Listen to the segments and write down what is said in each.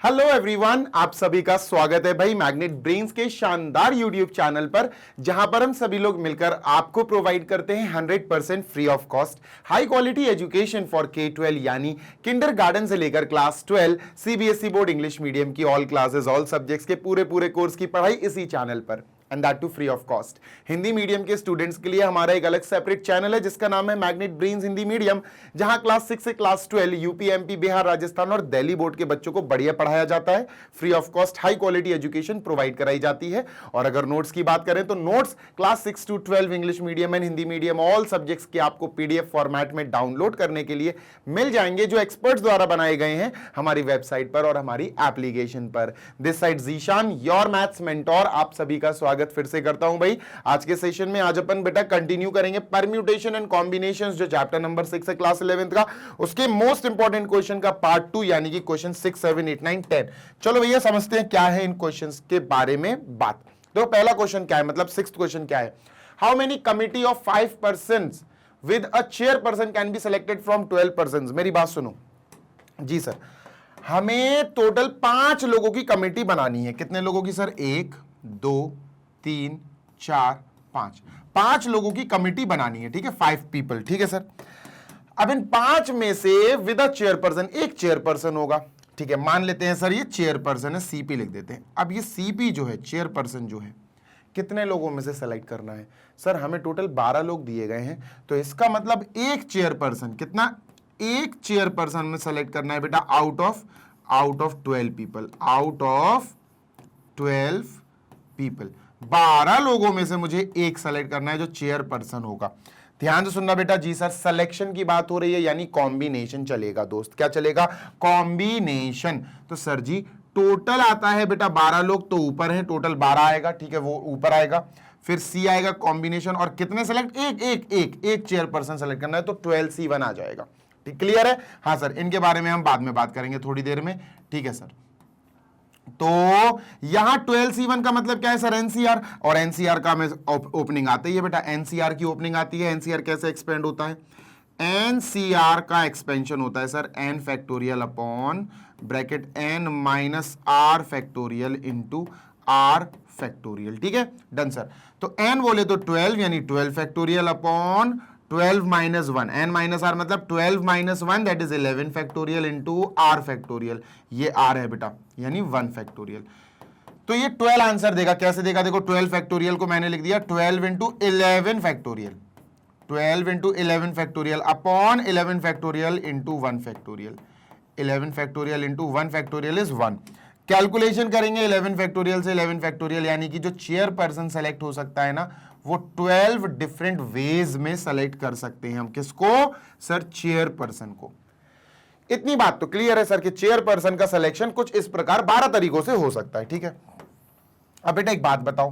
Hello everyone, आप सभी का स्वागत है भाई मैग्नेट ब्रेन्स के शानदार यूट्यूब चैनल पर, जहां पर हम सभी लोग मिलकर आपको प्रोवाइड करते हैं 100% free of cost high quality education for K-12 यानी किंडरगार्टन से लेकर class 12 CBSE board English medium की ऑल क्लासेस ऑल सब्जेक्ट्स के पूरे कोर्स की पढ़ाई इसी चैनल पर, and that too free of cost. Hindi medium के स्टूडेंट्स के लिए हमारा एक अलग सेपरेट चैनल है जिसका नाम है मैग्नेट ब्रेन्स हिंदी मीडियम, जहां क्लास 6 से class 12 UP, MP, Bihar, Rajasthan और दिल्ली बोर्ड के बच्चों को बढ़िया पढ़ाया जाता है। Free of cost high quality education provide कराई जाती है। और अगर नोट्स की बात करें तो notes class 6 to 12 English medium and Hindi medium all subjects के आपको पीडीएफ फॉर्मेट में डाउनलोड करने के लिए मिल जाएंगे, जो एक्सपर्ट्स द्वारा बनाए गए हैं हमारी वेबसाइट पर और हमारी एप्लीकेशन पर। This side Zeeshan, your maths mentor, आप सभी का स्वागत फिर से करता हूं भाई आज के सेशन में। आज अपन बेटा कंटिन्यू करेंगे परम्यूटेशन एंड कॉम्बिनेशंस, जो चैप्टर नंबर 6 है क्लास 11th का, उसके मोस्ट इंपॉर्टेंट क्वेश्चन का पार्ट 2 यानी कि क्वेश्चन 6, 7, 8, 9, 10। चलो भैया समझते हैं क्या है इन क्वेश्चंस के बारे में बात। तो पहला क्वेश्चन क्या है, मतलब 6th क्वेश्चन क्या है, how many committee of 5 persons with a chairperson can be selected from 12 persons. मेरी बात सुनो जी सर, हमें टोटल 5 लोगों की कमेटी बनानी है। कितने लोगों की सर? 1 2 3 4 5, 5 लोगों की कमेटी बनानी है, ठीक है, 5 पीपल, ठीक है सर। अब इन 5 में से विद अ चेयरपर्सन, एक चेयरपर्सन होगा, ठीक है, मान लेते हैं सर ये चेयरपर्सन है, सीपी लिख देते हैं। अब ये सीपी जो है, चेयरपर्सन जो है, कितने लोगों में से सेलेक्ट करना है सर? हमें टोटल 12 लोग दिए गए हैं, तो इसका मतलब एक चेयरपर्सन, कितना? एक चेयरपर्सन में सेलेक्ट करना है बेटा out of 12 people, out of 12 people 12 लोगों में से मुझे एक सेलेक्ट करना है जो चेयरपर्सन होगा। ध्यान से सुनना बेटा। जी सर, सिलेक्शन की बात हो रही है यानी कॉम्बिनेशन चलेगा दोस्त। क्या चलेगा? कॉम्बिनेशन। तो सर जी टोटल आता है बेटा 12 लोग, तो ऊपर है टोटल 12 आएगा, ठीक है, वो ऊपर आएगा। फिर सी आएगा कॉम्बिनेशन, और कितने सेलेक्ट? एक चेयरपर्सन सेलेक्ट करना है, तो 12C1 आ जाएगा। ठीक, क्लियर है? हाँ सर, इनके बारे में हम बाद में बात करेंगे थोड़ी देर में, ठीक है सर। तो यहां 12C1 का मतलब क्या है सर? एनसीआर, और एनसीआर का में ओपनिंग आती है बेटा, एनसीआर की ओपनिंग आती है। एनसीआर कैसे एक्सपेंड होता है? एनसीआर का एक्सपेंशन होता है sir n factorial upon bracket n minus r factorial into r factorial, ठीक है, डन सर। तो एन बोले तो 12 यानी 12 factorial upon 12 minus 1, n minus r मतलब 12 minus 1 that is 11 factorial into r factorial, ये आर है बेटा यानी 1 फैक्टोरियल। तो ये 12 आंसर देगा। कैसे देगा? देखो 12 फैक्टोरियल को मैंने लिख दिया 12 into 11 factorial, 12 into 11 factorial upon 11 factorial into 1 factorial, 11 factorial into 1 factorial is 1। Calculation करेंगे 11 फैक्टोरियल से 11 फैक्टोरियल, यानी कि जो चेयरपर्सन सेलेक्ट हो सकता है ना, वो 12 डिफरेंट वेज में सेलेक्ट कर सकते हैं हम। किसको सर? चेयरपर्सन को। इतनी बात तो क्लियर है सर कि चेयरपर्सन का सिलेक्शन कुछ इस प्रकार 12 तरीकों से हो सकता है, ठीक है। अब बेटा एक बात बताओ,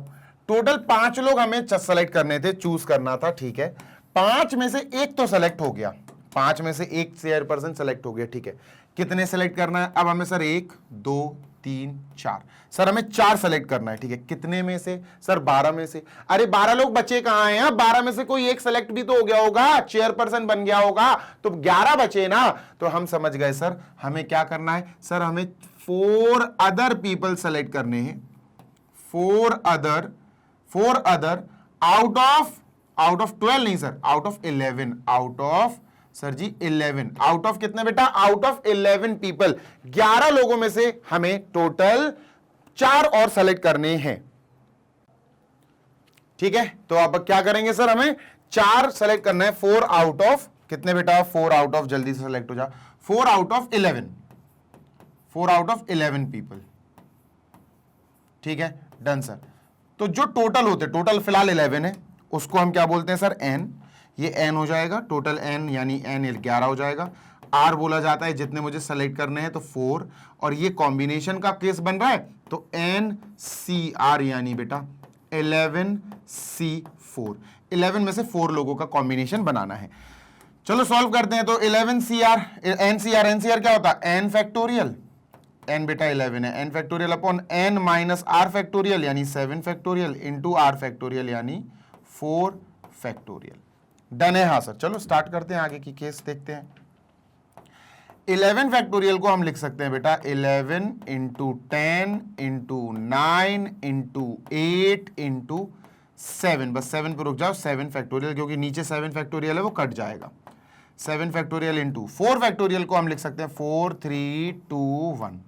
टोटल 5 लोग हमें सेलेक्ट करने थे, चूज करना था, ठीक है। 5 में से एक तो सेलेक्ट हो गया, 5 में से एक चेयरपर्सन सेलेक्ट हो गया, ठीक है। कितने सेलेक्ट करना है अब हमें सर? 1 2 3 4, सर हमें 4 सेलेक्ट करना है, ठीक है। कितने में से सर? 12 में से। अरे 12 लोग बचे कहां हैं? 12 में से कोई एक सेलेक्ट भी तो हो गया होगा, चेयरपर्सन बन गया होगा, तो 11 बचे ना। तो हम समझ गए सर, हमें क्या करना है सर? हमें 4 अदर पीपल सेलेक्ट करने हैं, 4 अदर आउट ऑफ 12 नहीं sir, out of 11, out of sir ji 11, out of कितने बेटा? आउट ऑफ 11 पीपल, 11 लोगों में से हमें टोटल 4 और सेलेक्ट करने हैं, ठीक है। तो अब क्या करेंगे सर? हमें 4 सेलेक्ट करना है, 4 आउट ऑफ कितने बेटा? 4 आउट ऑफ, जल्दी से सेलेक्ट हो जा, 4 out of 11, 4 out of 11 people, ठीक है, डन सर। तो जो टोटल होते, टोटल फिलहाल 11 है, उसको हम क्या बोलते हैं सर? एन। ये एन हो जाएगा, टोटल एन यानी एन 11 हो जाएगा। आर बोला जाता है जितने मुझे सेलेक्ट करने हैं, तो 4, और ये कॉम्बिनेशन का केस बन रहा है, तो एन सी आर यानी बेटा 11C4, 11 में से 4 लोगों का कॉम्बिनेशन बनाना है। चलो सॉल्व करते हैं। तो 11CR, एनसीआर क्या होता है? एन फैक्टोरियल, एन बेटा 11 है, n factorial upon n minus r factorial यानी 7 फैक्टोरियल इंटू आर फैक्टोरियल यानी 4 फैक्टोरियल। डन है? हाँ सर। चलो स्टार्ट करते हैं, आगे की केस देखते हैं। 11 फैक्टोरियल को हम लिख सकते हैं बेटा 11 इंटू 10 इंटू 9 इंटू 8 इंटू 7, बस 7 पे रुक जाओ, 7 फैक्टोरियल, क्योंकि नीचे 7 फैक्टोरियल है वो कट जाएगा। 7 फैक्टोरियल इंटू 4 फैक्टोरियल को हम लिख सकते हैं 4 3 2 1।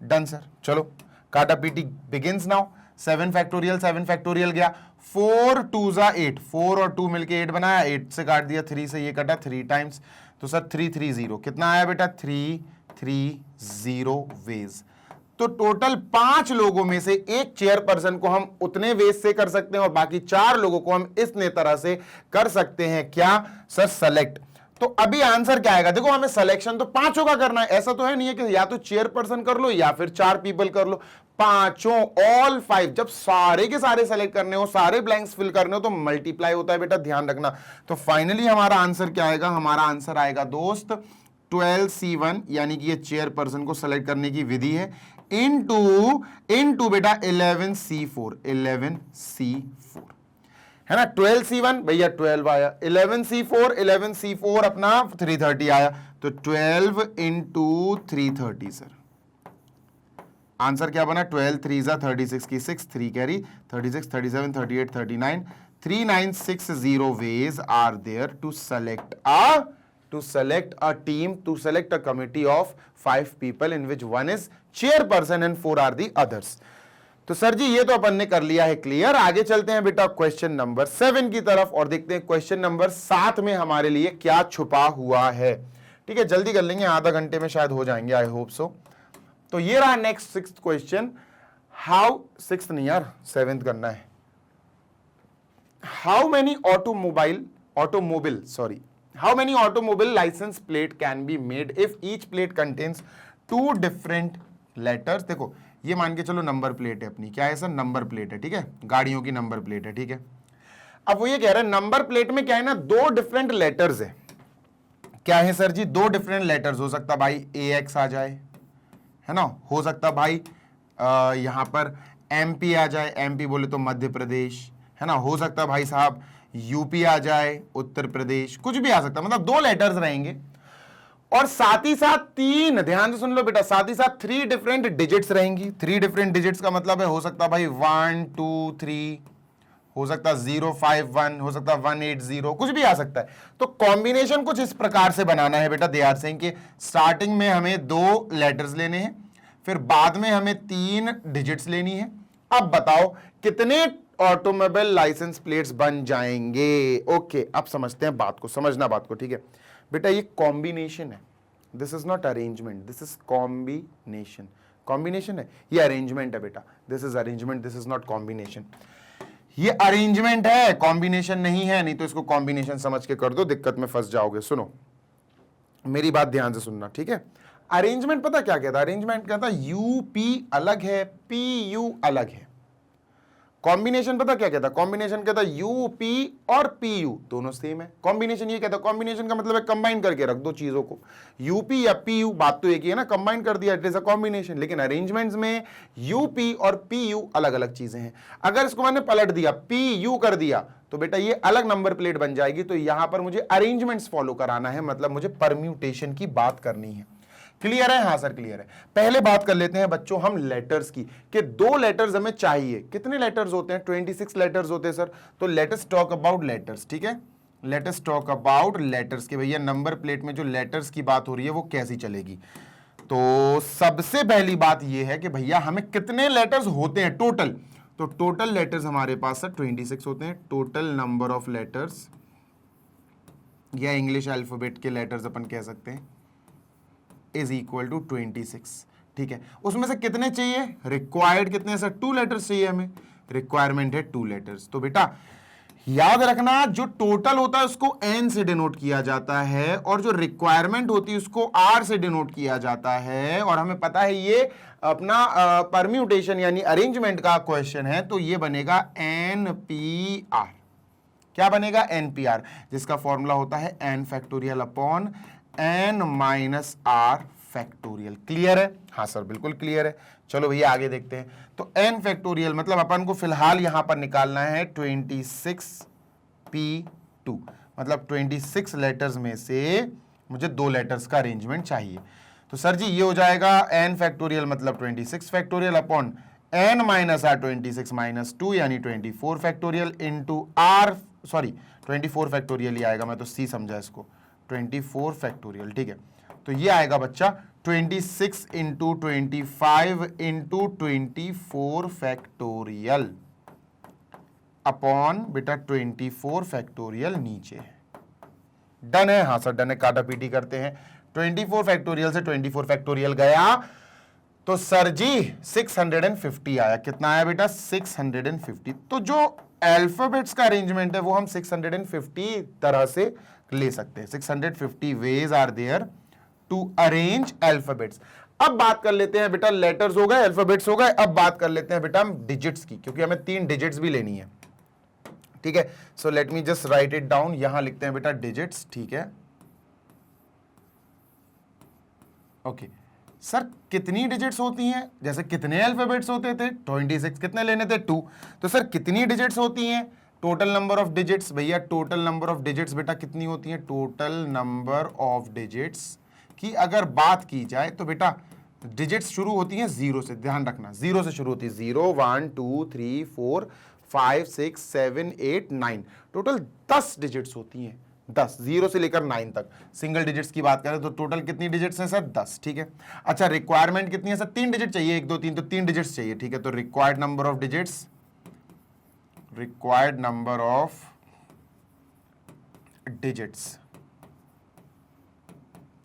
Done sir. चलो काटा पीटी बिगिंस नाउ। 7 फैक्टोरियल गया, 4 2 जा 8, 4 और 2 मिलके 8 बनाया, 8 से काट दिया, 3 से ये कटा 3 टाइम्स, तो सर 330 कितना आया बेटा 330 वेज। तो टोटल 5 लोगों में से एक चेयरपर्सन को हम उतने वेज से कर सकते हैं और बाकी 4 लोगों को हम इस तरह से कर सकते हैं। क्या सर? सेलेक्ट। तो अभी आंसर क्या आएगा? देखो हमें सिलेक्शन तो 5 का करना है, ऐसा तो है नहीं है कि या तो चेयरपर्सन कर लो या फिर 4 पीपल कर लो, 5 ऑल 5। जब सारे के सारे सेलेक्ट करने हो, सारे ब्लैंक्स फिल करने हो तो मल्टीप्लाई होता है बेटा, ध्यान रखना। तो फाइनली हमारा आंसर क्या आएगा? हमारा आंसर आएगा दोस्त 12C1, यानी कि ये चेयरपर्सन को सेलेक्ट करने की विधि है, इनटू बेटा 11C4 है ना। 12C1 भैया 12 आया, 11C4 अपना 330 आया, तो 12 इंटू 330 सर। आंसर क्या बना? 12 3 जा 36 की 6, 3 carry, 36 37 38 39, 3960 ways are there to select a team, to select a committee of 5 people in which 1 is chairperson and 4 are the others। तो सर जी ये तो अपन ने कर लिया है क्लियर। आगे चलते हैं बेटा क्वेश्चन नंबर 7 की तरफ और देखते हैं क्वेश्चन नंबर 7 में हमारे लिए क्या छुपा हुआ है। ठीक है, जल्दी कर लेंगे, आधा घंटे में शायद हो जाएंगे, आई होप सो। तो ये रहा next 6th question. How 6th नहीं यार 7th करना है। How many automobile license plate can be made if each plate contains 2 different letters. देखो ये मान के चलो नंबर प्लेट है अपनी, क्या है सर? नंबर प्लेट है, ठीक है, गाड़ियों की नंबर प्लेट है, ठीक है। अब वो ये कह रहा है नंबर प्लेट में क्या है ना, 2 डिफरेंट लेटर्स है। क्या है सर जी? 2 डिफरेंट लेटर्स। हो सकता भाई AX आ जाए, है ना, हो सकता भाई यहां पर MP आ जाए, MP बोले तो मध्य प्रदेश, है ना, हो सकता भाई साहब UP आ जाए, उत्तर प्रदेश, कुछ भी आ सकता, मतलब 2 लेटर्स रहेंगे। और साथ ही साथ 3, ध्यान से सुन लो बेटा, साथ ही साथ 3 डिफरेंट डिजिट्स रहेंगी। 3 डिफरेंट डिजिट्स का मतलब है हो सकता भाई 1 2 3, हो सकता 0 5 1, हो सकता 1 8 0, कुछ भी आ सकता है। तो कॉम्बिनेशन कुछ इस प्रकार से बनाना है बेटा, दे आर सेइंग कि स्टार्टिंग में हमें 2 लेटर्स लेने हैं, फिर बाद में हमें 3 डिजिट्स लेनी है। अब बताओ कितने ऑटोमोबाइल लाइसेंस प्लेट्स बन जाएंगे? ओके, अब समझते हैं बात को, समझना बात को, ठीक है बेटा। ये कॉम्बिनेशन है, this is not arrangement, this is combination. Combination है, ये अरेंजमेंट है बेटा, this is arrangement, this is not combination. ये अरेंजमेंट है, कॉम्बिनेशन नहीं है, नहीं तो इसको कॉम्बिनेशन समझ के कर दो, दिक्कत में फंस जाओगे। सुनो मेरी बात ध्यान से सुनना, ठीक है। अरेंजमेंट पता क्या कहता है? अरेंजमेंट कहता है यूपी अलग है, पीयू अलग है। कॉम्बिनेशन पता क्या कहता है? कॉम्बिनेशन कहता है यूपी और पीयू दोनों सेम है। कॉम्बिनेशन ये कहता है, कॉम्बिनेशन का मतलब है कंबाइन करके रख दो चीजों को, यूपी या पीयू, बात तो एक ही है ना, कंबाइन कर दिया, इट इज अ कॉम्बिनेशन। लेकिन अरेंजमेंट्स में यूपी और पीयू अलग अलग चीजें हैं। अगर इसको मैंने पलट दिया, पीयू कर दिया, तो बेटा ये अलग नंबर प्लेट बन जाएगी। तो यहां पर मुझे अरेंजमेंट्स फॉलो कराना है, मतलब मुझे परम्यूटेशन की बात करनी है। क्लियर है? हाँ सर क्लियर है। पहले बात कर लेते हैं बच्चों हम लेटर्स की, कि 2 लेटर्स हमें चाहिए। कितने लेटर्स होते हैं? 26 लेटर्स होते हैं सर। तो let us talk about letters, ठीक है, let us talk about letters के भैया नंबर प्लेट में जो लेटर्स की बात हो रही है वो कैसी चलेगी। तो सबसे पहली बात ये है कि भैया हमें कितने लेटर्स होते हैं टोटल। तो टोटल लेटर्स हमारे पास सर 26 होते हैं। टोटल नंबर ऑफ लेटर्स, या इंग्लिश अल्फाबेट के लेटर्स अपन कह सकते हैं, इज इक्वल टू 26। ठीक है, उसमें से कितने चाहिए? रिक्वायर्ड कितने सर? 2 लेटर्स चाहिए हमें, रिक्वायरमेंट है 2 लेटर्स। तो बेटा याद रखना, जो टोटल होता है उसको n से डिनोट किया जाता है, और जो रिक्वायरमेंट होती है उसको r से डिनोट किया जाता है। और हमें पता है ये अपना परम्यूटेशन यानी अरेंजमेंट का क्वेश्चन है, तो ये बनेगा NPR। क्या बनेगा? NPR, जिसका फॉर्मूला होता है n factorial upon n minus r factorial. Clear है? हाँ सर बिल्कुल क्लियर है। चलो भैया आगे देखते हैं। तो n फैक्टोरियल मतलब अपन को फिलहाल यहां पर निकालना है 26p2, मतलब 26 लेटर्स में से मुझे 2 लेटर्स का अरेंजमेंट चाहिए। तो सर जी ये हो जाएगा n फैक्टोरियल मतलब 26 factorial upon n minus R 26 minus 2 यानी 24 factorial into R, sorry 24 factorial ही आएगा, मैं तो c समझा इसको, 24 फैक्टोरियल, ठीक है। तो ये आएगा बच्चा 26 इंटू 25 इंटू 24 फैक्टोरियल अपॉन बेटा 24 फैक्टोरियल नीचे। डन है, हाँ सर डन है, काटा पीटी करते हैं। 24 फैक्टोरियल से 24 फैक्टोरियल गया तो सर जी 650 आया। कितना आया बेटा? 650। तो जो अल्फाबेट्स का अरेंजमेंट है वो हम 650 तरह से ले सकते हैं। 650 ways are there to arrange alphabets. अब बात कर लेते हैं बेटा, लेटर्स हो गए, अल्फाबेट्स हो गए, अब बात कर लेते हैं बेटा हम डिजिट्स की, क्योंकि हमें 3 डिजिट्स भी लेनी है, ठीक है। So let me just right it down, यहां लिखते हैं बेटा डिजिट्स, ठीक है। ओके सर कितनी डिजिट्स होती हैं? जैसे कितने अल्फाबेट्स होते थे? 26, कितने लेने थे? 2। तो सर कितनी डिजिट्स होती हैं? टोटल नंबर ऑफ डिजिट्स, भैया टोटल नंबर ऑफ डिजिट्स बेटा कितनी होती हैं? टोटल नंबर ऑफ डिजिट्स की अगर बात की जाए तो बेटा डिजिट्स शुरू होती हैं 0 से, ध्यान रखना 0 से शुरू होती है। 0 1 2 3 4 5 6 7 8 9, टोटल 10 डिजिट्स होती हैं। 10, 0 से लेकर 9 तक। सिंगल डिजिट्स की बात करें तो टोटल कितनी डिजिट्स हैं सर? 10, ठीक है। अच्छा रिक्वायरमेंट कितनी है सर? 3 डिजिट चाहिए, 1 2 3, तो 3 डिजिट्स चाहिए, ठीक है। तो required number of digits, required number of digits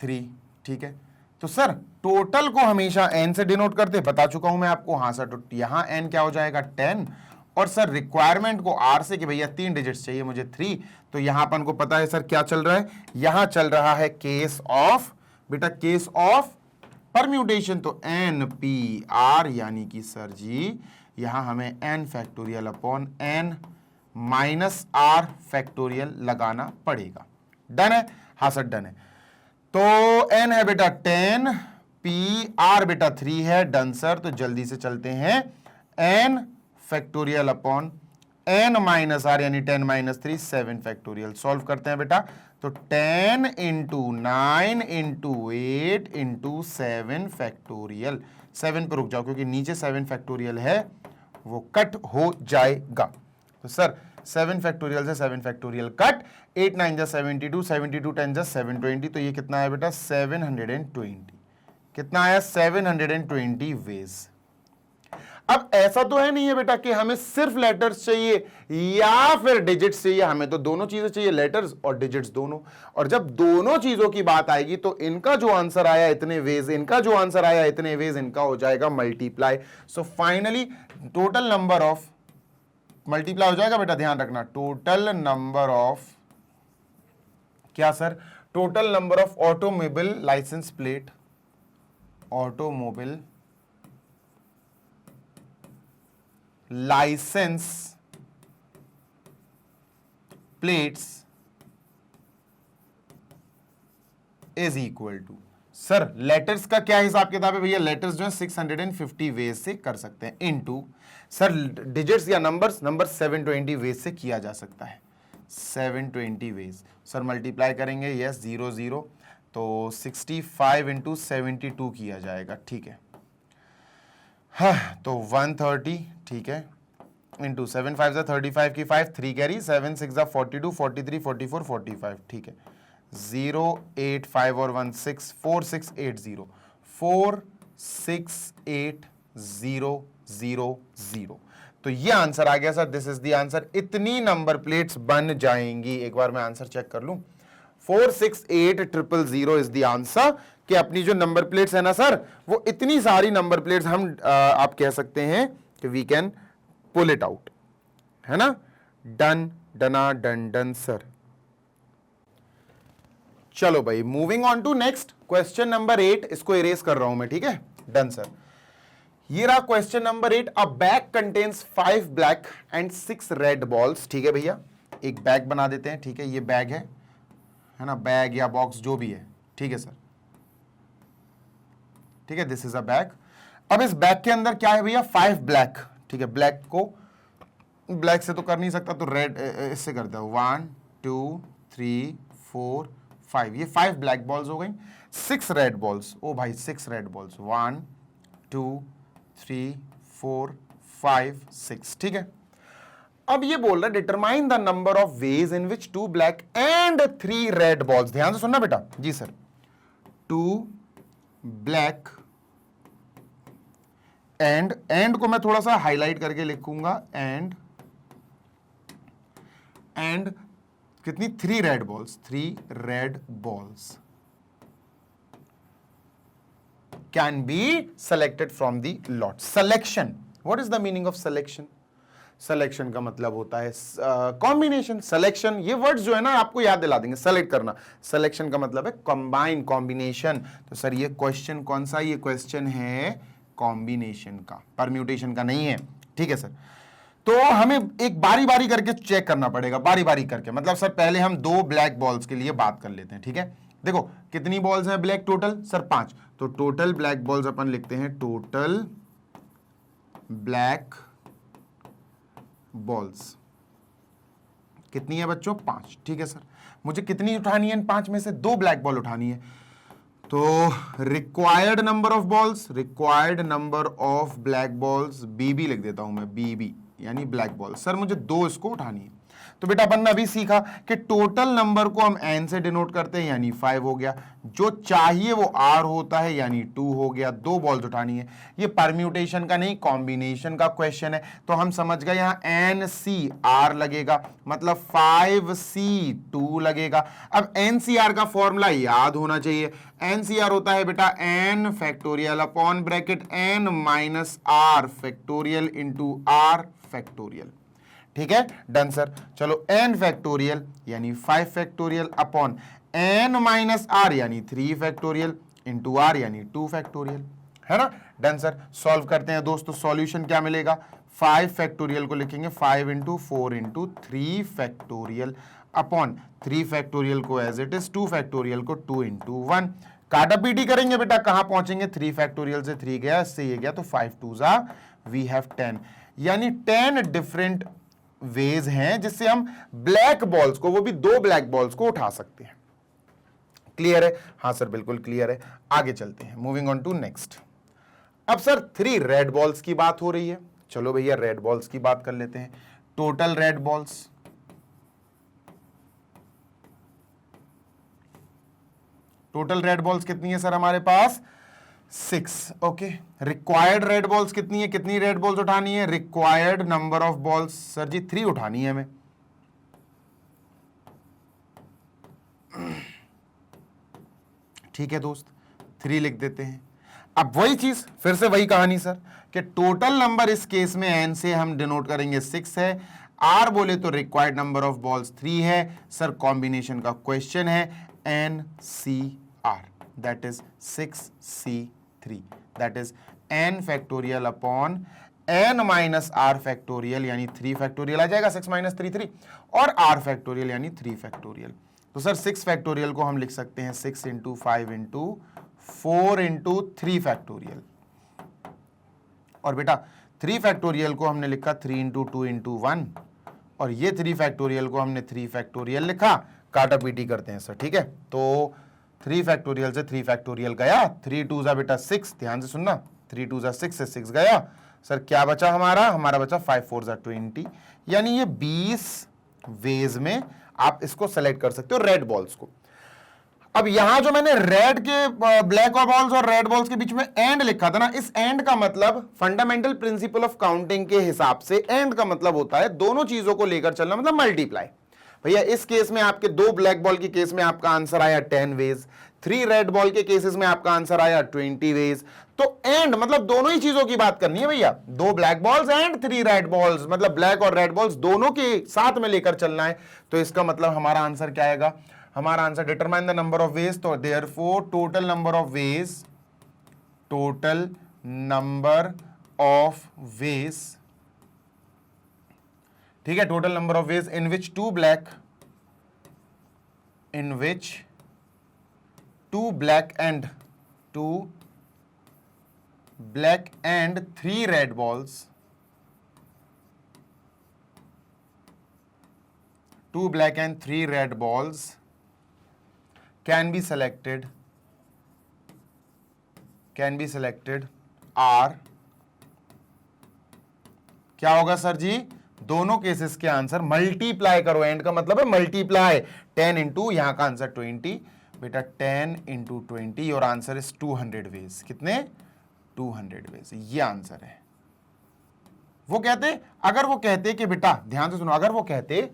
3, ठीक है। तो सर टोटल को हमेशा n से डिनोट करते, बता चुका हूं मैं आपको, हाँ सर। तो यहां n क्या हो जाएगा? 10। और सर रिक्वायरमेंट को r से कि भैया 3 डिजिट्स चाहिए मुझे 3, तो यहां अपन को पता है सर क्या चल रहा है, यहां चल रहा है केस ऑफ, बेटा केस ऑफ परम्यूटेशन। तो n p r यानी कि सर जी यहां हमें n factorial upon n minus r factorial लगाना पड़ेगा। डन है? हाँ सर डन है। तो n है बेटा 10, p r बेटा 3 है, डन सर। तो जल्दी से चलते हैं, n factorial upon n minus r यानी 10 माइनस 3 7 फैक्टोरियल। सॉल्व करते हैं बेटा, तो 10 इंटू 9 इंटू 8 इंटू 7 फैक्टोरियल। 7 पे रुक जाओ क्योंकि नीचे 7 फैक्टोरियल है, वो कट हो जाएगा। तो सर 7 फैक्टोरियल से 7 फैक्टोरियल कट, 8 9 जा 72, 72 10 जा 720, तो ये कितना है बेटा? 720। कितना आया? 720 वेज। अब ऐसा तो है नहीं है बेटा कि हमें सिर्फ लेटर्स चाहिए या फिर डिजिट्स चाहिए, हमें तो दोनों चीजें चाहिए, लेटर्स और डिजिट्स दोनों। और जब दोनों चीजों की बात आएगी तो इनका जो आंसर आया इतने वेज, इनका जो आंसर आया इतने वेज, इनका हो जाएगा multiply. So finally total number of, multiply हो जाएगा बेटा, ध्यान रखना, टोटल नंबर ऑफ क्या sir? Total number of automobile license plate, automobile license plates is equal to, sir letters का क्या हिसाब किताब है भैया? लेटर्स जो है 650 वेज से कर सकते हैं, इनटू सर डिजिट्स या नंबर्स, नंबर 720 वेज से किया जा सकता है, 720 वेज। सर मल्टीप्लाई करेंगे, यस 0 0, तो 65 इंटू 72 किया जाएगा, ठीक है। हाँ तो 130, ठीक है, इंटू 7 5 35 की 5 3 कैरी, 7 6 42 43 44 45, ठीक है। 0 8 5 और 1 6 4 6 8 0 4 6 8 0 0 0। तो ये आंसर आ गया sir, this is the answer. इतनी नंबर प्लेट्स बन जाएंगी। एक बार मैं आंसर चेक कर लूं, 468000 इज द आंसर। कि अपनी जो नंबर प्लेट्स है ना सर, वो इतनी सारी नंबर प्लेट्स हम आप कह सकते हैं कि we can pull it out, है ना। Done done done done sir. चलो भाई moving on to next question number 8, इसको इरेज कर रहा हूं मैं, ठीक है। Done sir. ये रहा question number 8। A bag contains 5 black and 6 red balls, ठीक है भैया। एक बैग बना देते हैं, ठीक है, ये बैग है ना, बैग या बॉक्स जो भी है, ठीक है सर, ठीक है, दिस इज अ बैग। अब इस बैग के अंदर क्या है भैया? 5 ब्लैक, ठीक है। ब्लैक को ब्लैक से तो कर नहीं सकता, तो रेड इससे करता हूं, 1 2 3 4 5, ये 5 ब्लैक बॉल्स हो गई, 6 रेड बॉल्स, ओ भाई 6 रेड बॉल्स, 1 2 3 4 5 6, ठीक है। अब ये बोल रहा है determine the number of ways in which 2 black and 3 red balls, ध्यान से सुनना बेटा जी सर, 2 ब्लैक एंड को मैं थोड़ा सा हाईलाइट करके लिखूंगा, एंड कितनी, 3 red balls, 3 red balls can be selected from the lot. Selection, what is the meaning of selection? Selection का मतलब होता है कॉम्बिनेशन। सिलेक्शन, ये वर्ड्स जो है ना आपको याद दिला देंगे, सेलेक्ट करना। सिलेक्शन का मतलब है कंबाइन, कॉम्बिनेशन। तो सर ये क्वेश्चन कौन सा, ये क्वेश्चन है कॉम्बिनेशन का, परम्यूटेशन का नहीं है, ठीक है सर। तो हमें एक बारी बारी करके चेक करना पड़ेगा, बारी बारी करके, मतलब सर पहले हम 2 ब्लैक बॉल्स के लिए बात कर लेते हैं, ठीक है। देखो कितनी बॉल्स हैं ब्लैक टोटल, सर 5, तो टोटल ब्लैक बॉल्स अपन लिखते हैं, टोटल ब्लैक बॉल्स कितनी है बच्चों, 5, ठीक है सर। मुझे कितनी उठानी है इन 5 में से, 2 ब्लैक बॉल उठानी है। तो required number of balls, required number of black balls, B लिख देता हूं मैं, बीबी यानी ब्लैक बॉल। सर मुझे 2 इसको उठानी है। तो बेटा अपन ने अभी सीखा कि टोटल नंबर को हम एन से डिनोट करते हैं, यानी 5 हो गया, जो चाहिए वो आर होता है, यानी 2 हो गया। 2 बॉल्स उठानी है। ये परम्यूटेशन का नहीं, कॉम्बिनेशन का क्वेश्चन है, तो हम समझ गए यहां एन सी आर लगेगा, मतलब 5C2 लगेगा। अब एनसीआर का फॉर्मूला याद होना चाहिए। एनसीआर होता है बेटा n factorial upon bracket n minus r factorial into r factorial, ठीक है, डन सर। चलो n फैक्टोरियल यानी 5 factorial upon n minus r यानी 3 फैक्टोरियल इंटू आर यानी 2 फैक्टोरियल, है ना, डन सर। सॉल्व करते हैं दोस्तों, सॉल्यूशन क्या मिलेगा, 5 फैक्टोरियल को लिखेंगे 5 into 4 into 3 factorial upon 3 factorial को एज इट इज, 2 फैक्टोरियल को 2 इंटू 1। काटा पीटी करेंगे बेटा, कहां पहुंचेंगे, 3 फैक्टोरियल से 3 गया, इससे ये गया, तो 5 2 जा वी हैव 10, यानी 10 डिफरेंट वेज हैं जिससे हम ब्लैक बॉल्स को, वो भी 2 ब्लैक बॉल्स को उठा सकते हैं। क्लियर है? हाँ सर बिल्कुल क्लियर है। आगे चलते हैं, मूविंग ऑन टू नेक्स्ट। अब सर 3 रेड बॉल्स की बात हो रही है, चलो भैया रेड बॉल्स की बात कर लेते हैं। Total red balls, total red balls कितनी है सर हमारे पास, 6, ओके। रिक्वायर्ड रेड बॉल्स कितनी है, कितनी रेड बॉल्स उठानी है, required number of balls sir ji 3 उठानी है हमें। ठीक है दोस्त, 3 लिख देते हैं। अब वही चीज, फिर से वही कहानी सर, कि टोटल नंबर इस केस में एन से हम डिनोट करेंगे 6 है, आर बोले तो रिक्वायर्ड नंबर ऑफ बॉल्स 3 है, सर कॉम्बिनेशन का क्वेश्चन है, n c r, that is 6C3, that is n factorial upon n minus r factorial यानी 3 फैक्टोरियल आ जाएगा, 6 माइनस 3 3, और r फैक्टोरियल यानी 3 फैक्टोरियल। तो सर 6 फैक्टोरियल को हम लिख सकते हैं 6 इंटू 5 इंटू 4 इंटू 3 फैक्टोरियल, और बेटा 3 फैक्टोरियल को हमने लिखा 3 इंटू 2 इंटू 1, और ये 3 फैक्टोरियल को हमने 3 फैक्टोरियल लिखा। काटा पीटी करते हैं सर, ठीक है। तो 3 फैक्टोरियल से 3 फैक्टोरियल गया, 3 2 जा बेटा 6, ध्यान से सुनना, 3 2 जा 6 से 6 गया, सर क्या बचा हमारा, हमारा बचा 5 4 जा 20, यानी ये 20 वेज में आप इसको सेलेक्ट कर सकते हो रेड बॉल्स को। अब यहां जो मैंने रेड के ब्लैक बॉल्स और रेड बॉल्स के बीच में एंड लिखा था ना, इस एंड का मतलब फंडामेंटल प्रिंसिपल ऑफ काउंटिंग के हिसाब से एंड का मतलब होता है दोनों चीजों को लेकर चलना, मतलब मल्टीप्लाई। भैया इस केस में आपके 2 ब्लैक बॉल के केस में आपका आंसर आया 10 वेज, 3 रेड बॉल के केसेस में आपका आंसर आया 20 वेज। तो एंड मतलब दोनों ही चीजों की बात करनी है भैया, 2 black balls and 3 red balls, मतलब ब्लैक और रेड बॉल्स दोनों के साथ में लेकर चलना है। तो इसका मतलब हमारा आंसर क्या आएगा, हमारा answer determine the number of ways, तो therefore total number of ways, total number of ways, ठीक है, total number of ways in which 2 black, in which 2 black and 3 red balls, 2 black and 3 red balls can be selected are, क्या होगा sir जी, दोनों cases के answer multiply करो, and का मतलब है मल्टीप्लाई, 10 इंटू, यहां का आंसर 20, बेटा 10 इंटू 20, और आंसर इज 200 वेज, कितने, 200 वेज, ये आंसर है। वो कहते, अगर वो कहते कि बेटा ध्यान से सुनो, अगर वो कहते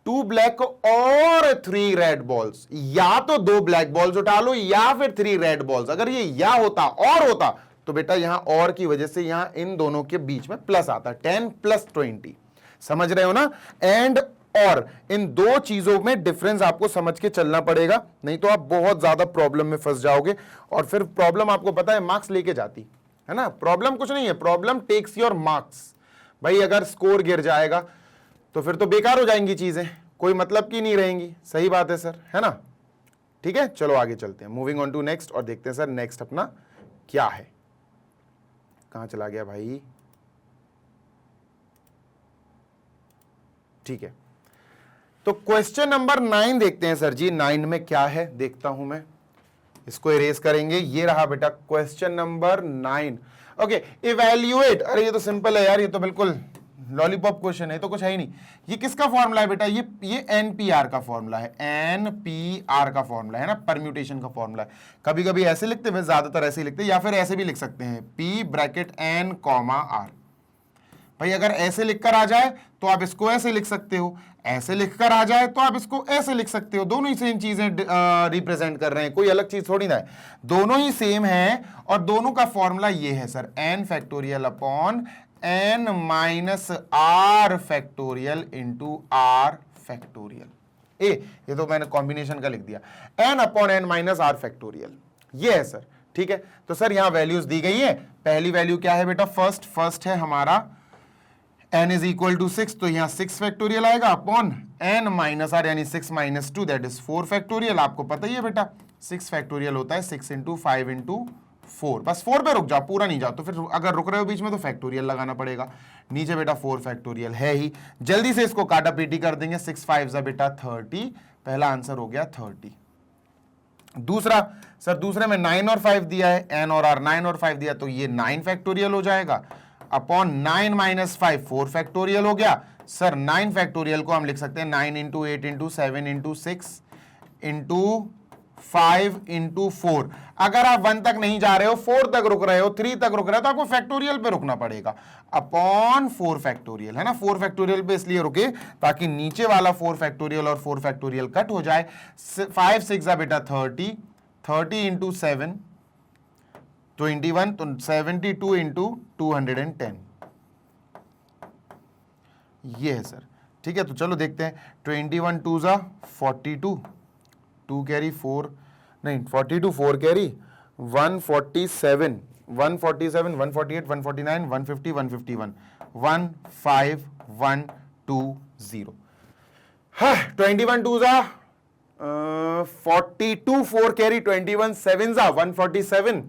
2 ब्लैक और 3 रेड बॉल्स, या तो 2 ब्लैक बॉल्स उठा लो या फिर 3 रेड बॉल्स, अगर ये या होता और होता तो बेटा यहां और की वजह से यहां इन दोनों के बीच में प्लस आता, 10 प्लस 20, समझ रहे हो ना। एंड और इन दो चीजों में डिफरेंस आपको समझ के चलना पड़ेगा, नहीं तो आप बहुत ज्यादा प्रॉब्लम में फंस जाओगे, और फिर प्रॉब्लम आपको पता है मार्क्स लेके जाती है ना। प्रॉब्लम कुछ नहीं है, प्रॉब्लम टेक्स योर मार्क्स। भाई अगर स्कोर गिर जाएगा तो फिर तो बेकार हो जाएंगी चीजें, कोई मतलब की नहीं रहेंगी। सही बात है सर, है ना। ठीक है, चलो आगे चलते हैं, मूविंग ऑन टू नेक्स्ट, और देखते हैं सर नेक्स्ट अपना क्या है। कहां चला गया भाई, ठीक है। तो क्वेश्चन नंबर 9 देखते हैं सर जी, 9 में क्या है देखता हूं मैं, इसको इरेज करेंगे। ये रहा बेटा क्वेश्चन नंबर 9। ओके, इवैल्यूएट, अरे ये तो सिंपल है यार, ये तो बिल्कुल लॉलीपॉप क्वेश्चन है, तो कुछ है ही नहीं। ये किसका फॉर्मूला है बेटा, ये एनपीआर का फॉर्मूला है, एनपीआर का फॉर्मूला है ना, परम्यूटेशन का फॉर्मूला है। कभी कभी ऐसे लिखते हैं, ज्यादातर ऐसे ही लिखते हैं, या फिर ऐसे भी लिख सकते हैं, p bracket n comma r. भाई अगर ऐसे लिखकर आ जाए तो आप इसको ऐसे लिख सकते हो, ऐसे लिखकर आ जाए तो आप इसको ऐसे लिख सकते हो, दोनों ही सेम चीजें रिप्रेजेंट कर रहे हैं, कोई अलग चीज थोड़ी ना है, दोनों ही सेम है। और दोनों का फॉर्मूला ये है sir, n factorial upon n minus r factorial into r factorial. ये तो मैंने कॉम्बिनेशन का लिख दिया, n upon n minus r factorial, ये है सर। ठीक है, तो सर यहां वैल्यूज दी गई है। पहली वैल्यू क्या है बेटा, फर्स्ट है हमारा n इज इक्वल टू 6, तो यहां 6 फैक्टोरियल आएगा अपॉन n माइनस आर, यानी 6 माइनस 2 दैट इज 4 फैक्टोरियल। आपको पता ही है बेटा 6 फैक्टोरियल होता है 6 इंटू 5 इंटू 4, बस 4 पे रुक जाओ, पूरा नहीं जाओ, तो फिर अगर रुक रहे हो बीच में तो फैक्टोरियल लगाना पड़ेगा। नीचे बेटा 4 फैक्टोरियल है ही, जल्दी से इसको काटा पीटी कर देंगे, 6 5 जा बेटा 30, पहला आंसर हो गया 30। दूसरा सर, दूसरे में 9 और 5 दिया है, n और r, 9 और 5 दिया, तो ये 9 फैक्टोरियल हो जाएगा अपॉन 9 माइनस 5 4 फैक्टोरियल हो गया। सर 9 फैक्टोरियल को हम लिख सकते हैं 9 into 8 into 7 into 6 into 5 into 4। अगर आप 1 तक नहीं जा रहे हो, 4 तक रुक रहे हो, 3 तक रुक रहे हो, तो आपको फैक्टोरियल पे रुकना पड़ेगा, अपॉन 4 फैक्टोरियल, है ना। 4 फैक्टोरियल पे इसलिए रुके ताकि नीचे वाला 4 फैक्टोरियल और 4 फैक्टोरियल कट हो जाए। 5 6 जा बेटा 30, 30 इंटू 7 21, तो 72 इंटू 210, ये है सर। ठीक है, तो चलो देखते हैं, 21 2 जा 42, 2 कैरी 4 नहीं 42 4 कैरी 147 147 148 149 150 151 15120। हाँ, 21 2 जा 42 4 कैरी 21 7 जा 147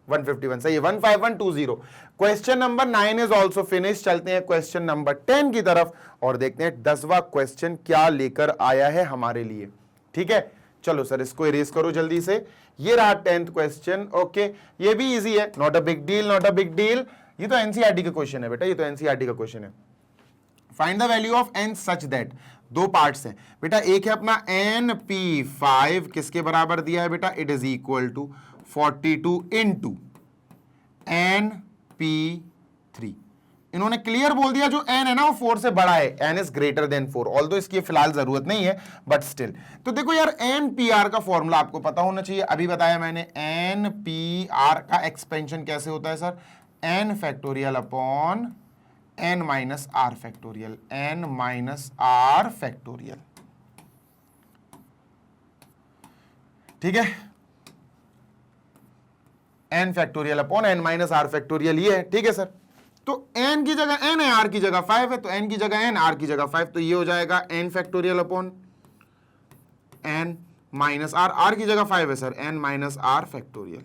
151, सही है, 15120। Question number 9 is also finish. चलते हैं क्वेश्चन नंबर 10 की तरफ और देखते हैं 10वां क्वेश्चन क्या लेकर आया है हमारे लिए। ठीक है, चलो सर इसको इरेज करो जल्दी से। ये रहा 10th क्वेश्चन। ओके, ये भी इजी है, not a big deal, not a big deal. ये तो एनसीईआरटी का क्वेश्चन है बेटा, ये तो एनसीईआरटी का क्वेश्चन है। Find the value of n such that, दो पार्ट्स हैं बेटा, एक है अपना np5 किसके बराबर दिया है बेटा, it is equal to 42 into np3। इन्होंने क्लियर बोल दिया जो n है ना वो 4 से बड़ा है, n is greater than 4, although इसकी फिलहाल जरूरत नहीं है बट स्टिल। तो देखो यार npr का फॉर्मूला आपको पता होना चाहिए, अभी बताया मैंने। npr का एक्सपेंशन कैसे होता है sir, n factorial upon n minus r factorial, n minus r factorial. ठीक है, n factorial upon n minus r factorial, ये है। ठीक है सर, तो n की जगह n है, r की जगह 5 है, तो n की जगह n, r की जगह 5, तो ये हो जाएगा n factorial upon n minus r, r की जगह 5 है sir, n minus r factorial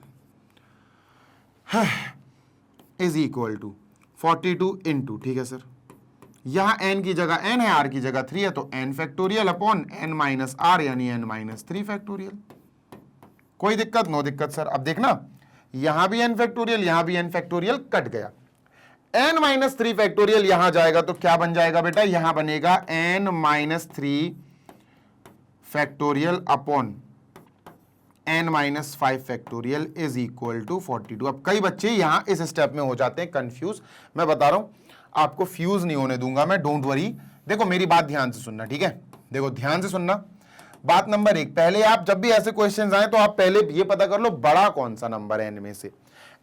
is equal to 42 into, ठीक है सर, यहां n की जगह n है, r की जगह 3 है, तो n factorial upon n minus r यानी n माइनस 3 फैक्टोरियल। कोई दिक्कत? नो दिक्कत सर। अब देखना, यहां भी n फैक्टोरियल, यहां भी n फैक्टोरियल, कट गया। n माइनस 3 फैक्टोरियल यहां जाएगा तो क्या बन जाएगा बेटा? यहां बनेगा n minus 3 factorial upon n minus 5 factorial is equal to 42। अब कई बच्चे यहां इस स्टेप में हो जाते हैं कंफ्यूज। मैं बता रहा हूं, आपको फ्यूज नहीं होने दूंगा मैं, डोंट वरी। देखो मेरी बात ध्यान से सुनना, ठीक है? देखो ध्यान से सुनना। बात नंबर 1, पहले आप जब भी ऐसे क्वेश्चंस आए तो आप पहले ये पता कर लो बड़ा कौन सा नंबर है n में से,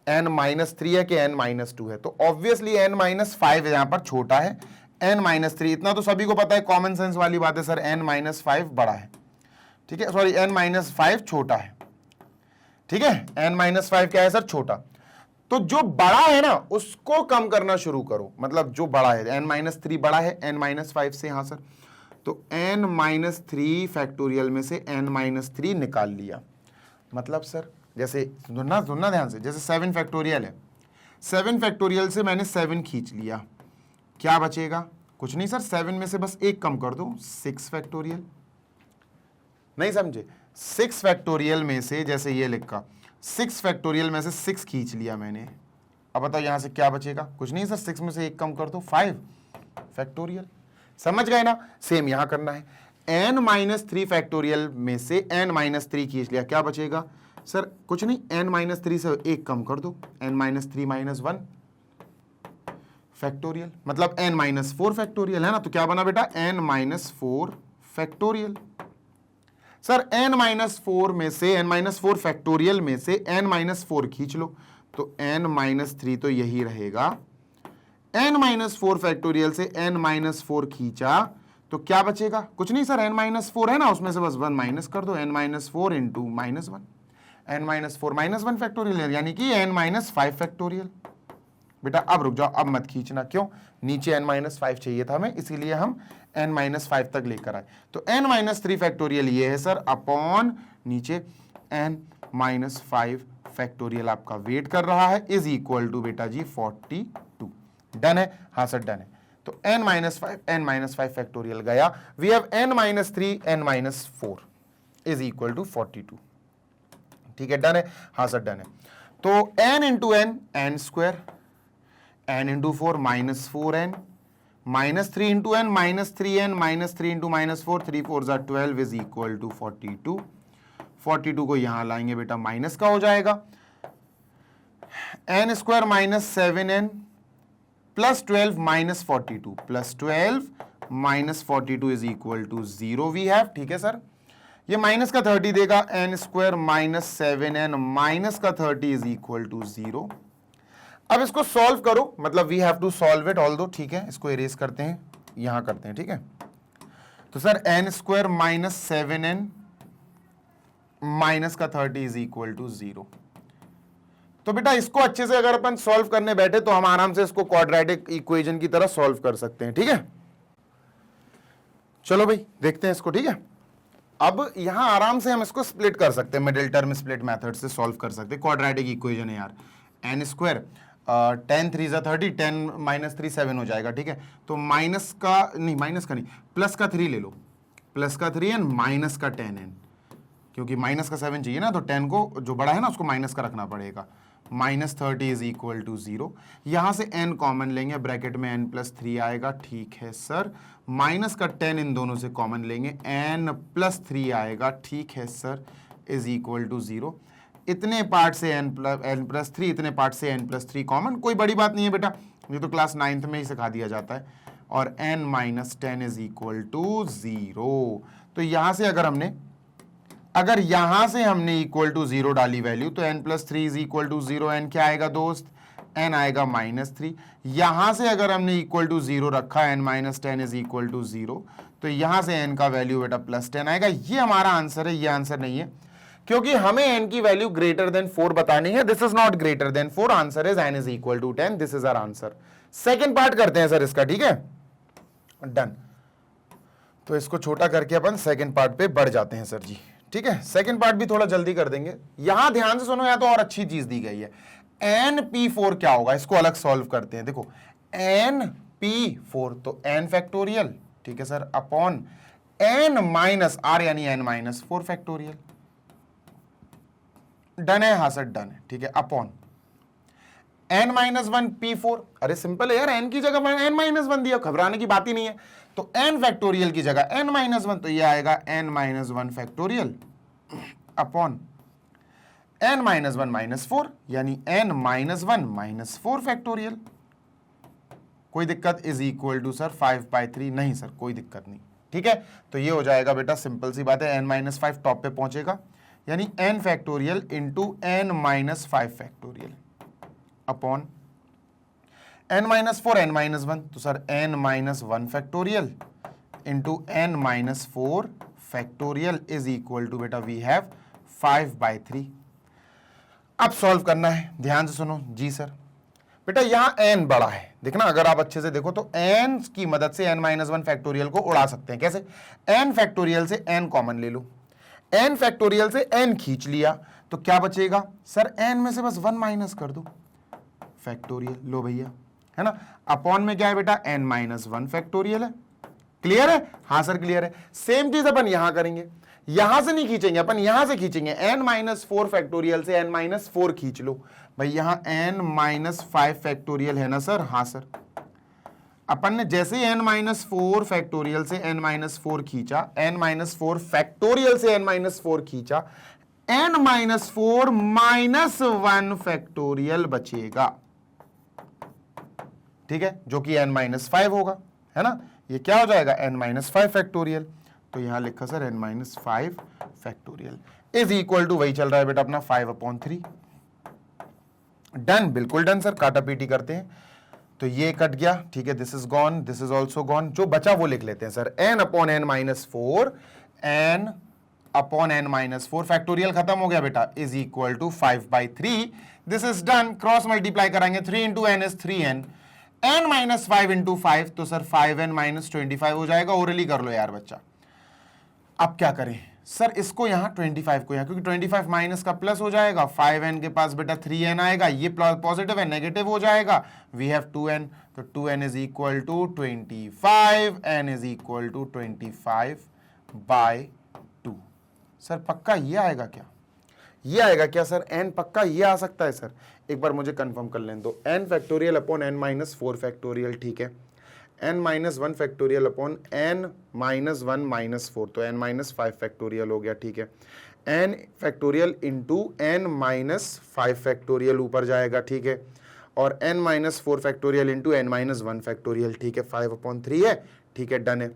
n माइनस 3 है कि n माइनस 2 है। तो ऑब्वियसली n माइनस 5 यहां पर छोटा है, n माइनस 3 इतना तो सभी को पता है, कॉमन सेंस वाली बात है सर, n माइनस 5 बड़ा है, ठीक है? सॉरी, n माइनस 5 छोटा है, ठीक है? n माइनस 5 क्या है सर? छोटा। तो जो बड़ा है ना उसको कम करना शुरू करो, मतलब जो बड़ा है, n माइनस 3 बड़ा है n माइनस 5 से, हाँ सर। तो n माइनस 3 फैक्टोरियल में से n माइनस 3 निकाल लिया। मतलब सर जैसे सुनना सुनना ध्यान से, जैसे 7 फैक्टोरियल है, 7 फैक्टोरियल से मैंने 7 खींच लिया, क्या बचेगा? कुछ नहीं सर, 7 में से बस एक कम कर दो, 6 फैक्टोरियल। नहीं समझे? 6 फैक्टोरियल में से, जैसे ये लिखा, 6 फैक्टोरियल में से 6 खींच लिया मैंने। अब बताओ यहां से क्या बचेगा? कुछ नहीं सर, 6 में से एक कम कर दो, 5 फैक्टोरियल। समझ गए ना? सेम यहां करना है। n माइनस 3 फैक्टोरियल में से n माइनस 3 खींच लिया, क्या बचेगा? सर कुछ नहीं, n माइनस 3 से एक कम कर दो, n माइनस 3 माइनस 1 फैक्टोरियल, मतलब n माइनस 4 फैक्टोरियल, है ना? तो क्या बना बेटा? n minus 4 factorial. Sir n minus 4 में से, n माइनस 4 फैक्टोरियल में से n माइनस 4 खींच लो, तो n माइनस 3 तो यही रहेगा। n माइनस 4 फैक्टोरियल से n माइनस 4 खींचा तो क्या बचेगा? कुछ नहीं सर, n माइनस 4 है ना, उसमें से बस 1 माइनस कर दो, n minus 4 into minus 1, n minus 4 minus 1 factorial, यानी कि n माइनस 5 फैक्टोरियल। बेटा अब रुक जाओ, अब मत खींचना, क्यों? नीचे n माइनस 5 चाहिए था हमें, इसीलिए हम n माइनस 5 तक लेकर आए। तो n माइनस 3 फैक्टोरियल ये है सर, अपॉन नीचे n माइनस 5 फैक्टोरियल आपका वेट कर रहा है, इज इक्वल टू बेटा जी 42। डन है? हाँ सर डन है। तो n माइनस 5 फैक्टोरियल गया। We have n minus 3 n minus 4 is equal to 42। ठीक है, डन है? हाँ सर डन है। तो n into n, n square, n into 4 minus 4n, minus 3 into n, minus 3n, minus 3 into minus 4, 3 4 जार 12 is equal to 42। 42 को यहां लाएंगे बेटा, माइनस का हो जाएगा, n square minus 7n plus 12 minus 42, plus 12 minus 42 is equal to 0 we have. ठीक है सर, ये माइनस का 30 देगा, n square minus 7n minus का 30 इज इक्वल टू 0। अब इसको सॉल्व करो, मतलब we have to solve it, all दो, ठीक है? इसको इरेज करते हैं, यहां करते हैं, ठीक है? तो sir n square minus 7n minus का 30 इज इक्वल टू 0। तो बेटा इसको अच्छे से अगर अपन सॉल्व करने बैठे तो हम आराम से इसको क्वाड्रेटिक इक्वेशन की तरह सॉल्व कर सकते हैं, ठीक है? चलो भाई देखते हैं इसको, ठीक है? अब यहां आराम से हम इसको स्प्लिट कर सकते हैं, मिडिल टर्म स्प्लिट मेथड से सॉल्व कर सकते हैं। क्वाड्रेटिक इक्वेशन है यार, एन स्क्वायर 10 3 जा 30, 10 माइनस 3 7 हो जाएगा, ठीक है? तो माइनस का नहीं, माइनस का नहीं, प्लस का 3 ले लो, प्लस का 3n माइनस का 10n, क्योंकि माइनस का 7 चाहिए ना, तो 10 को जो बड़ा है ना उसको माइनस का रखना पड़ेगा। Minus 30 is equal to 0। यहां से n कॉमन लेंगे, ब्रैकेट में n प्लस 3 आएगा, ठीक है सर। माइनस का 10 इन दोनों से कॉमन लेंगे, n प्लस 3 आएगा, ठीक है सर, इज इक्वल टू 0। इतने पार्ट से n प्लस 3, इतने पार्ट से n प्लस 3 कॉमन, कोई बड़ी बात नहीं है बेटा, ये तो क्लास 9th में ही सिखा दिया जाता है। और n minus 10 is equal to 0। तो यहां से अगर यहां से हमने इक्वल टू 0 डाली वैल्यू, तो n plus 3 is equal to 0, n क्या आएगा दोस्त? n आएगा माइनस 3। यहां से अगर हमने इक्वल टू 0 रखा, n minus 10 is equal to 0, तो यहां से n का वैल्यू बेटा प्लस 10 आएगा। ये हमारा आंसर है, ये आंसर नहीं है, क्योंकि हमें n की वैल्यू ग्रेटर देन 4 बतानी है। This is not greater than 4, answer is n is equal to 10, this is our answer. Second part करते हैं सर इसका, ठीक है? डन। तो इसको छोटा करके अपन सेकेंड पार्ट पे बढ़ जाते हैं सर जी, ठीक है? सेकंड पार्ट भी थोड़ा जल्दी कर देंगे। यहां ध्यान से सुनो, या तो और अच्छी चीज दी गई है, np4 क्या होगा, इसको अलग सॉल्व करते हैं। देखो np4 तो n फैक्टोरियल, ठीक है sir, upon n minus r यानी n माइनस 4 फैक्टोरियल। डन है, हाँ सर डन है, ठीक है, अपॉन n-1 p4, अरे सिंपल है यार, n की जगह n-1 दिया, घबराने की बात ही नहीं है। तो n फैक्टोरियल की जगह n-1, तो ये आएगा n-1 फैक्टोरियल अपॉन n-1 -4, यानी n-1 -4 फैक्टोरियल। कोई दिक्कत, इज इक्वल टू सर 5/3, नहीं सर कोई दिक्कत नहीं, ठीक है। तो ये हो जाएगा बेटा, सिंपल सी बात है, n-5 टॉप पे पहुंचेगा, यानी n factorial into n-5 factorial upon n-4 n-1, तो sir n-1 factorial into n-4 factorial is equal to बेटा वी हैव 5/3। अब सॉल्व करना है, ध्यान से सुनो जी सर। बेटा यहां n बड़ा है, देखना अगर आप अच्छे से देखो तो n की मदद से n-1 फैक्टोरियल को उड़ा सकते हैं। कैसे? n फैक्टोरियल से n कॉमन ले लो, n फैक्टोरियल से n खींच लिया, तो क्या बचेगा सर, n में से बस 1 माइनस कर दो फैक्टोरियल, लो भैया, है ना। अपॉन में क्या है बेटा, n-1 फैक्टोरियल है। क्लियर है? हाँ सर क्लियर है। सेम चीज अपन यहां करेंगे, यहां से नहीं खींचेंगे अपन, यहां से खींचेंगे, n-4 फैक्टोरियल से n-4 खींच लो भाई, यहां n-5 फैक्टोरियल है ना सर, हाँ सर। अपन ने जैसे ही n-4 फैक्टोरियल से n-4 खींचा, n-4 फैक्टोरियल से n-4 खींचा, n-4 -1 फैक्टोरियल बचेगा, ठीक है, जो कि n-5 होगा, है ना। ये क्या हो जाएगा, n-5 फैक्टोरियल। तो यहां लिखा sir n-5 factorial is equal to, वही चल रहा है बेटा अपना 5/3। डन, बिल्कुल डन सर, काटा पीटी करते हैं, तो ये कट गया, ठीक है, this is gone, this is also gone, जो बचा वो लिख लेते हैं सर, n/n-4, n/n-4 फैक्टोरियल खत्म हो गया बेटा, is equal to 5/3। This is done, cross multiply कराएंगे, 3 into n is 3n, n-5 into 5, तो सर 5n-25 हो जाएगा। ओरली कर लो यार बच्चा। अब क्या करें सर, इसको यहां 25 को यहां, क्योंकि 25 माइनस का प्लस हो जाएगा, 5n के पास बेटा 3n आएगा, ये पॉजिटिव है, नेगेटिव हो जाएगा, वी हैव 2n, तो 2n is equal to 25, n is equal to 25/2। Sir पक्का ये आएगा क्या, ये आएगा क्या सर, n पक्का ये आ सकता है सर, एक बार मुझे कंफर्म कर लें तो, n factorial upon n-4 factorial, ठीक है, n-1 फैक्टोरियल अपॉन n-1 -4, तो n-5 फैक्टोरियल हो गया, ठीक है, n factorial into n-5 factorial ऊपर जाएगा, ठीक है, और n-4 factorial into n-1 factorial, ठीक है, 5/3 है, ठीक है, डन है।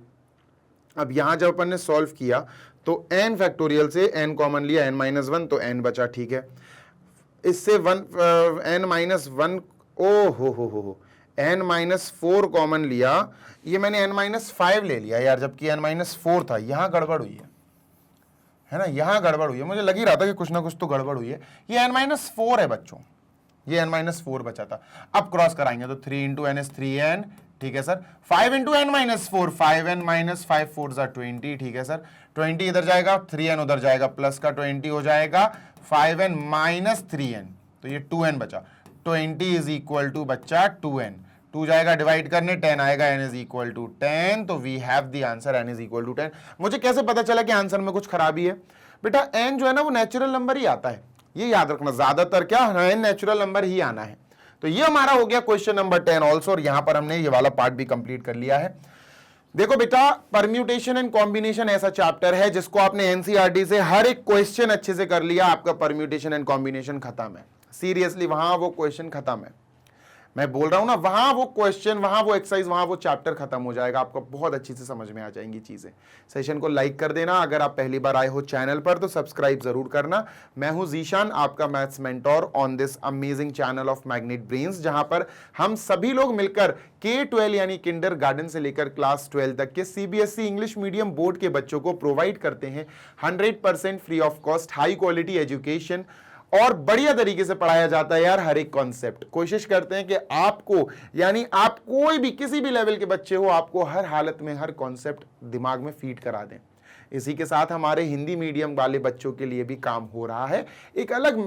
अब यहां जब अपन ने सॉल्व किया तो n फैक्टोरियल से n कॉमन लिया, n-1, तो n बचा, ठीक है, इससे n-1, ओ हो n-4 कॉमन लिया, ये मैंने n-5 ले लिया यार, जबकि n-4 था, यहां गड़बड़ हुई है ना, यहां गड़बड़ हुई है, मुझे लग ही रहा था कि कुछ ना कुछ तो गड़बड़ हुई है। ये n-4 है बच्चों, ये n-4 बचा था। अब क्रॉस कराएंगे तो 3 इंटू n इज 3n, ठीक है सर, 5 इंटू n-4, 5n -5 4 20, ठीक है सर, 20 इधर जाएगा, 3n उधर जाएगा, प्लस का 20 हो जाएगा, 5n -3n, तो ये 2n बचा, 20 इज इक्वल टू बच्चा 2n, 2 जाएगा डिवाइड करने, 10 आएगा, n इज इक्वल टू 10, तो we have the answer, n is equal to 10। मुझे कैसे पता चला कि आंसर में कुछ खराबी है? बेटा n जो है ना वो नेचुरल नंबर ही आता है, ये याद रखना, ज्यादातर क्या n नेचुरल नंबर ही आना है। तो ये हमारा हो गया क्वेश्चन नंबर 10 ऑल्सो, और यहां पर हमने ये वाला पार्ट भी कंप्लीट कर लिया है। देखो बेटा, परम्यूटेशन एंड कॉम्बिनेशन ऐसा चैप्टर है जिसको आपने एनसीईआरटी से हर एक क्वेश्चन अच्छे से कर लिया, आपका परम्यूटेशन एंड कॉम्बिनेशन खत्म है। सीरियसली वहां वो क्वेश्चन खत्म है, मैं बोल रहा हूं ना, वहां वो क्वेश्चन, वहां वो एक्सरसाइज, वहां वो चैप्टर खत्म हो जाएगा, आपको बहुत अच्छी से समझ में आ जाएंगी चीजें। सेशन को लाइक कर देना, अगर आप पहली बार आए हो चैनल पर तो सब्सक्राइब जरूर करना। मैं हूं जीशान, आपका maths mentor on this amazing channel of magnet brains, जहां पर हम सभी लोग मिलकर K-12 यानी किंडर गार्डन से लेकर क्लास 12 तक के CBSE इंग्लिश मीडियम बोर्ड के बच्चों को प्रोवाइड करते हैं 100% free of cost high quality education, और बढ़िया तरीके से पढ़ाया जाता है यार, हर एक कॉन्सेप्ट। कोशिश करते हैं कि आपको, यानी आप कोई भी किसी भी लेवल के बच्चे हो, आपको हर हालत में हर कॉन्सेप्ट दिमाग में फीड करा दें। इसी के साथ हमारे हिंदी मीडियम वाले बच्चों के लिए भी काम हो रहा है। एक अलग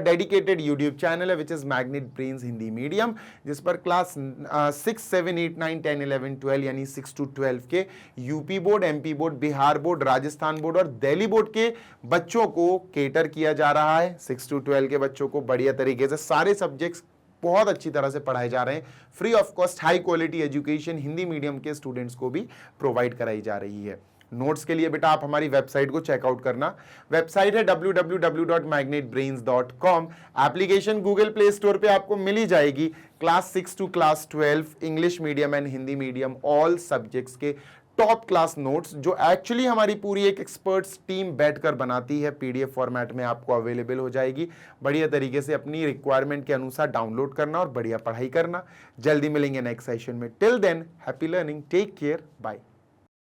डेडिकेटेड यूट्यूब चैनल है which is magnet brains Hindi medium, जिस पर क्लास 6, 7, 8, 9, 10, 11, 12 यानी 6 to 12 के UP board, MP board, Bihar board, Rajasthan board और दिल्ली बोर्ड के बच्चों को केटर किया जा रहा है। 6 to 12 के बच्चों को बढ़िया तरीके से सारे सब्जेक्ट्स बहुत अच्छी तरह से पढ़ाए जा रहे हैं। Free of cost high quality education Hindi medium के स्टूडेंट्स को भी प्रोवाइड कराई जा रही है। नोट्स के लिए बेटा आप हमारी वेबसाइट को चेकआउट करना। वेबसाइट है www.magnetbrains.com। Application Google play store पे आपको मिल ही जाएगी। Class 6 to class 12 English medium and Hindi medium all subjects के टॉप क्लास नोट्स जो एक्चुअली हमारी पूरी एक एक्सपर्ट्स टीम बैठकर बनाती है, पीडीएफ फॉर्मेट में आपको अवेलेबल हो जाएगी। बढ़िया तरीके से अपनी रिक्वायरमेंट के अनुसार डाउनलोड करना और बढ़िया पढ़ाई करना। जल्दी मिलेंगे नेक्स्ट सेशन में। Till then happy learning, take care, bye.